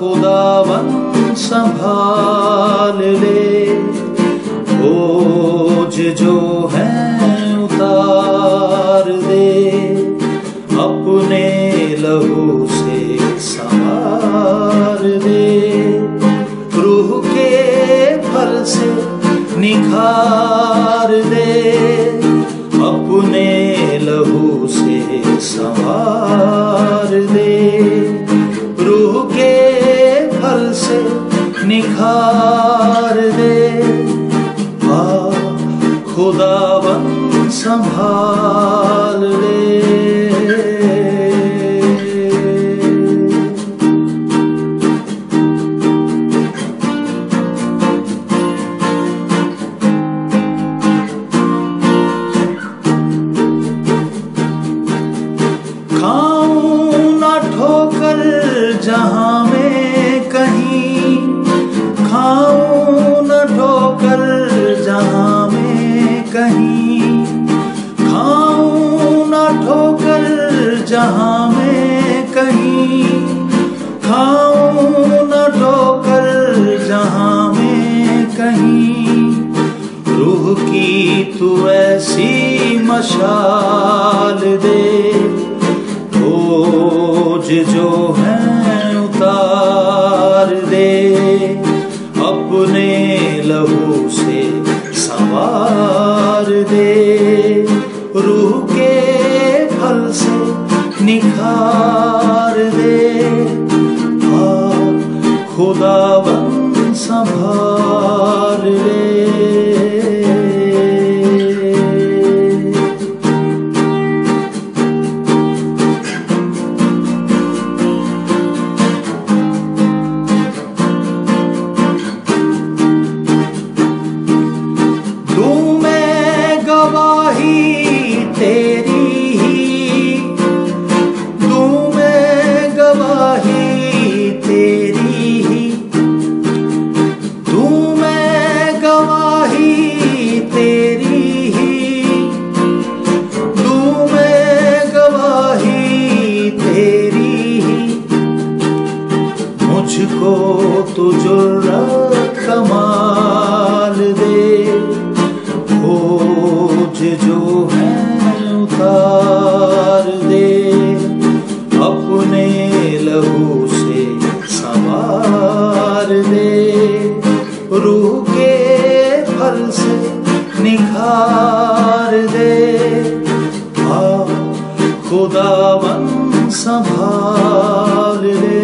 खुदावन संभाल ले, बोझ जो है उतार दे, अपने लहू से संवार दे, रूह के फल से निखार दे, अपने लहू से संवार दे, रूह के फल से निखार दे। खुदावन संभाल ले। खाऊं ना ठोकर जहां में कहीं, खाऊं ना ठोकर जहां में कहीं, खाऊं ना ठोकर जहां में कहीं, खाऊं ना ठोकर जहां में कहीं, रूह की तू ऐसी मशाल दे, बोझ जो है उतार दे, अपने लहू से संवार दे, रूह के फल से निखार दे। खुदावन संभाल ले। तेरी ही दूं मैं गवाही, तेरी ही दूं मैं गवाही, तेरी ही दूं मैं गवाही, तेरी ही, मुझको तू जुर्रत कमाल दे, बोझ जो है उतार दे, अपने लहू से संवार दे, रूह के फल से निखार दे। खुदावन संभाल ले।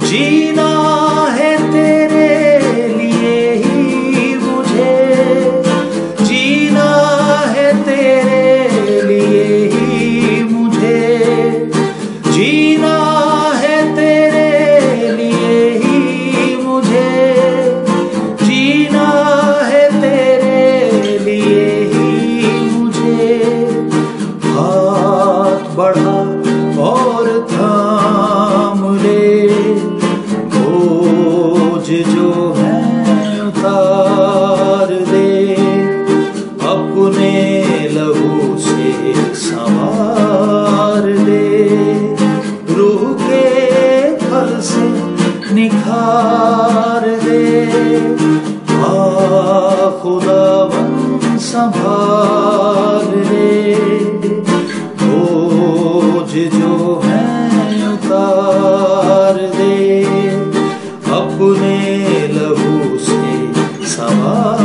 जीना है तेरे लिए ही मुझे, जीना है तेरे लिए ही मुझे, जीना है तेरे लिए ही मुझे, जीना है तेरे लिए ही मुझे, हाथ बढ़ा और थाम ले, जो है उतार दे, अपने लहू से संवार दे, रूह के फल से निखार दे। खुदावन संभाल ले, बोझ जो है उतार दे, अपने लहू से संवार